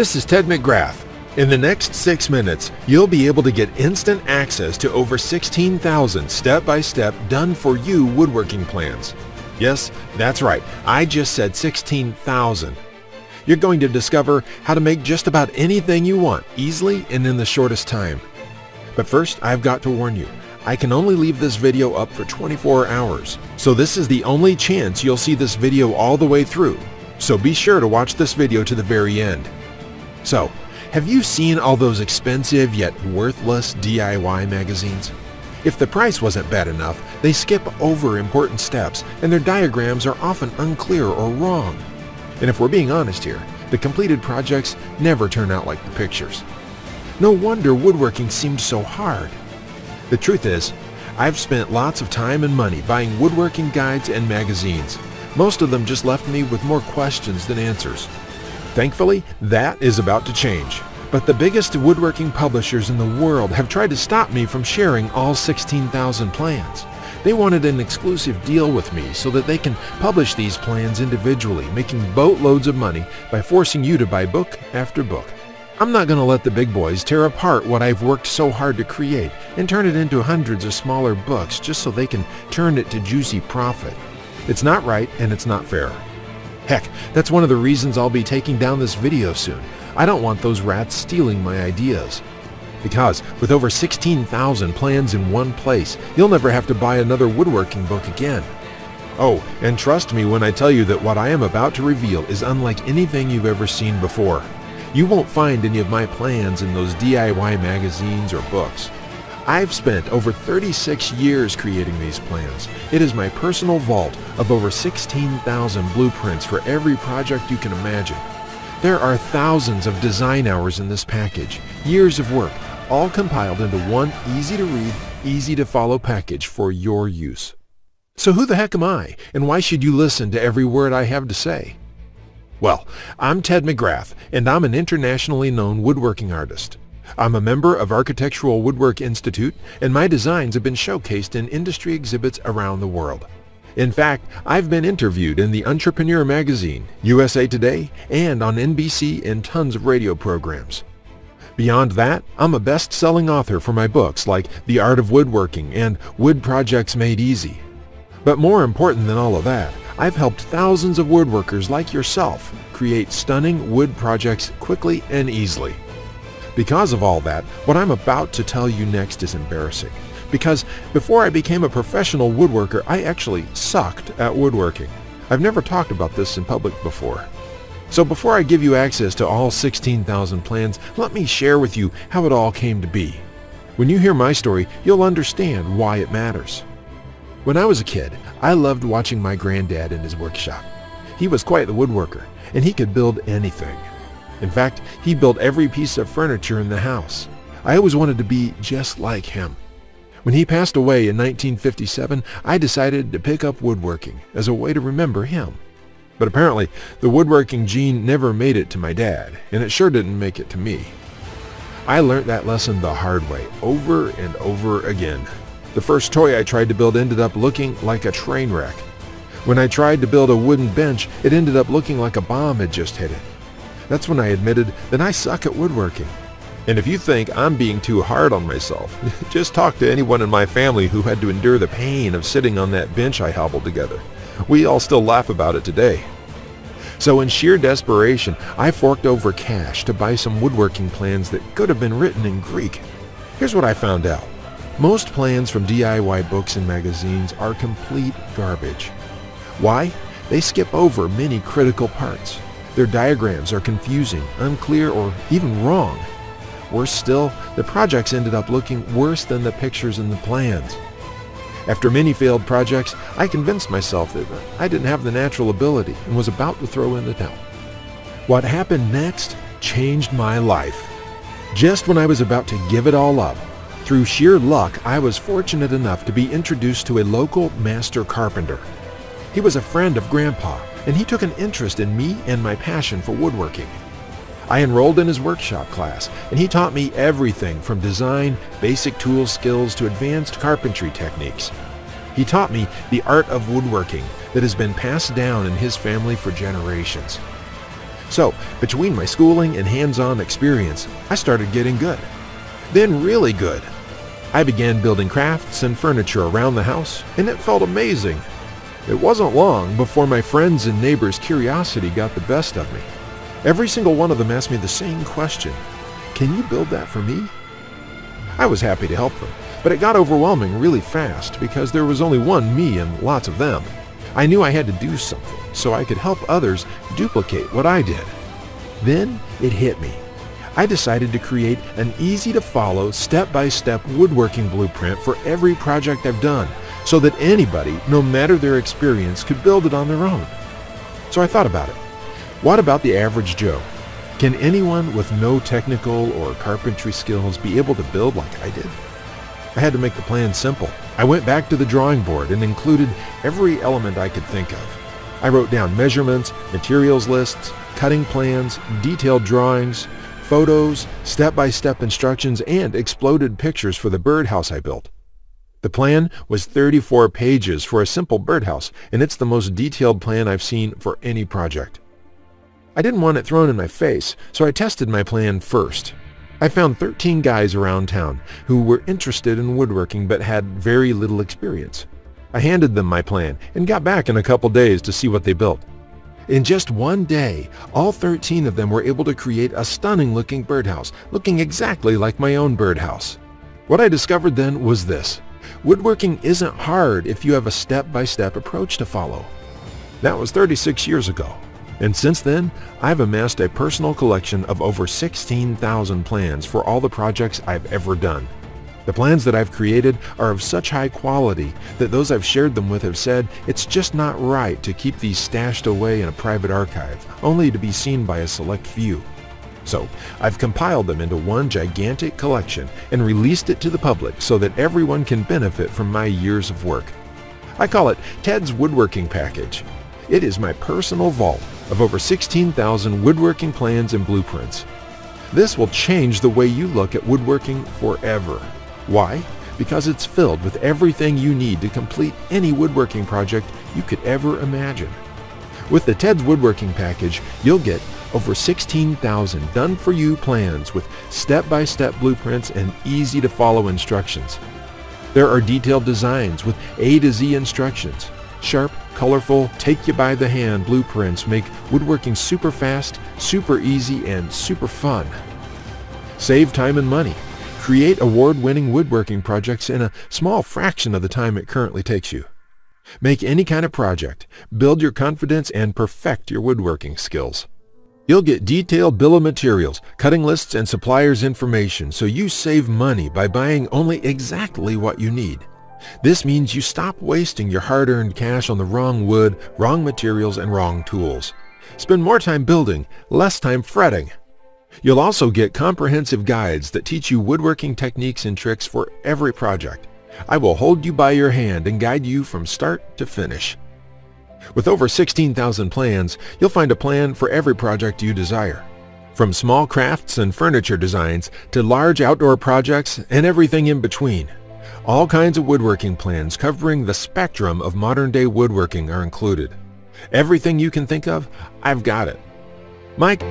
This is Ted McGrath. In the next 6 minutes, you'll be able to get instant access to over 16,000 step-by-step done-for-you woodworking plans. Yes, that's right. I just said 16,000. You're going to discover how to make just about anything you want easily and in the shortest time. But first, I've got to warn you. I can only leave this video up for 24 hours, so this is the only chance you'll see this video all the way through. So be sure to watch this video to the very end. So, have you seen all those expensive yet worthless DIY magazines? If the price wasn't bad enough, they skip over important steps and their diagrams are often unclear or wrong. And if we're being honest here, the completed projects never turn out like the pictures. No wonder woodworking seemed so hard. The truth is, I've spent lots of time and money buying woodworking guides and magazines. Most of them just left me with more questions than answers. Thankfully, that is about to change. But the biggest woodworking publishers in the world have tried to stop me from sharing all 16,000 plans. They wanted an exclusive deal with me so that they can publish these plans individually, making boatloads of money by forcing you to buy book after book. I'm not going to let the big boys tear apart what I've worked so hard to create and turn it into hundreds of smaller books just so they can turn it to juicy profit. It's not right and it's not fair. Heck, that's one of the reasons I'll be taking down this video soon. I don't want those rats stealing my ideas. Because with over 16,000 plans in one place, you'll never have to buy another woodworking book again. Oh, and trust me when I tell you that what I am about to reveal is unlike anything you've ever seen before. You won't find any of my plans in those DIY magazines or books. I've spent over 36 years creating these plans. It is my personal vault of over 16,000 blueprints for every project you can imagine. There are thousands of design hours in this package, years of work, all compiled into one easy-to-read, easy-to-follow package for your use. So who the heck am I, and why should you listen to every word I have to say? Well, I'm Ted McGrath, and I'm an internationally known woodworking artist. I'm a member of Architectural Woodwork Institute, and my designs have been showcased in industry exhibits around the world. In fact, I've been interviewed in the Entrepreneur magazine, USA Today, and on NBC and tons of radio programs. Beyond that, I'm a best-selling author for my books like The Art of Woodworking and Wood Projects Made Easy. But more important than all of that, I've helped thousands of woodworkers like yourself create stunning wood projects quickly and easily. Because of all that, what I'm about to tell you next is embarrassing. Because before I became a professional woodworker, I actually sucked at woodworking. I've never talked about this in public before. So before I give you access to all 16,000 plans, let me share with you how it all came to be. When you hear my story, you'll understand why it matters. When I was a kid, I loved watching my granddad in his workshop. He was quite the woodworker, and he could build anything. In fact, he built every piece of furniture in the house. I always wanted to be just like him. When he passed away in 1957, I decided to pick up woodworking as a way to remember him. But apparently, the woodworking gene never made it to my dad, and it sure didn't make it to me. I learned that lesson the hard way, over and over again. The first toy I tried to build ended up looking like a train wreck. When I tried to build a wooden bench, it ended up looking like a bomb had just hit it. That's when I admitted that I suck at woodworking. And if you think I'm being too hard on myself, just talk to anyone in my family who had to endure the pain of sitting on that bench I hobbled together. We all still laugh about it today. So in sheer desperation, I forked over cash to buy some woodworking plans that could have been written in Greek. Here's what I found out. Most plans from DIY books and magazines are complete garbage. Why? They skip over many critical parts. Their diagrams are confusing, unclear, or even wrong. Worse still, the projects ended up looking worse than the pictures in the plans. After many failed projects, I convinced myself that I didn't have the natural ability and was about to throw in the towel. What happened next changed my life. Just when I was about to give it all up, through sheer luck, I was fortunate enough to be introduced to a local master carpenter. He was a friend of Grandpa, and he took an interest in me and my passion for woodworking. I enrolled in his workshop class, and he taught me everything from design, basic tool skills to advanced carpentry techniques. He taught me the art of woodworking that has been passed down in his family for generations. So, between my schooling and hands-on experience, I started getting good. Then really good. I began building crafts and furniture around the house, and it felt amazing. It wasn't long before my friends' and neighbors' curiosity got the best of me. Every single one of them asked me the same question: "Can you build that for me?" I was happy to help them, but it got overwhelming really fast because there was only one me and lots of them. I knew I had to do something so I could help others duplicate what I did. Then it hit me. I decided to create an easy-to-follow, step-by-step woodworking blueprint for every project I've done, so that anybody, no matter their experience, could build it on their own. So I thought about it. What about the average Joe? Can anyone with no technical or carpentry skills be able to build like I did? I had to make the plan simple. I went back to the drawing board and included every element I could think of. I wrote down measurements, materials lists, cutting plans, detailed drawings, photos, step-by-step instructions, and exploded pictures for the birdhouse I built. The plan was 34 pages for a simple birdhouse, and it's the most detailed plan I've seen for any project. I didn't want it thrown in my face, so I tested my plan first. I found 13 guys around town who were interested in woodworking but had very little experience. I handed them my plan and got back in a couple days to see what they built. In just one day, all 13 of them were able to create a stunning-looking birdhouse, looking exactly like my own birdhouse. What I discovered then was this: woodworking isn't hard if you have a step-by-step approach to follow. That was 36 years ago. And since then, I've amassed a personal collection of over 16,000 plans for all the projects I've ever done. The plans that I've created are of such high quality that those I've shared them with have said it's just not right to keep these stashed away in a private archive, only to be seen by a select few. So, I've compiled them into one gigantic collection and released it to the public so that everyone can benefit from my years of work. I call it Ted's Woodworking Package. It is my personal vault of over 16,000 woodworking plans and blueprints. This will change the way you look at woodworking forever. Why? Because it's filled with everything you need to complete any woodworking project you could ever imagine. With the Ted's Woodworking Package, you'll get over 16,000 done-for-you plans with step-by-step blueprints and easy-to-follow instructions. There are detailed designs with A to Z instructions. Sharp, colorful, take-you-by-the-hand blueprints make woodworking super fast, super easy, and super fun. Save time and money. Create award-winning woodworking projects in a small fraction of the time it currently takes you. Make any kind of project, build your confidence, and perfect your woodworking skills. You'll get detailed bill of materials, cutting lists, and suppliers information so you save money by buying only exactly what you need. This means you stop wasting your hard-earned cash on the wrong wood, wrong materials, and wrong tools. Spend more time building, less time fretting. You'll also get comprehensive guides that teach you woodworking techniques and tricks for every project. I will hold you by your hand and guide you from start to finish. With over 16,000 plans, you'll find a plan for every project you desire. From small crafts and furniture designs to large outdoor projects and everything in between. All kinds of woodworking plans covering the spectrum of modern-day woodworking are included. Everything you can think of, I've got it. Mike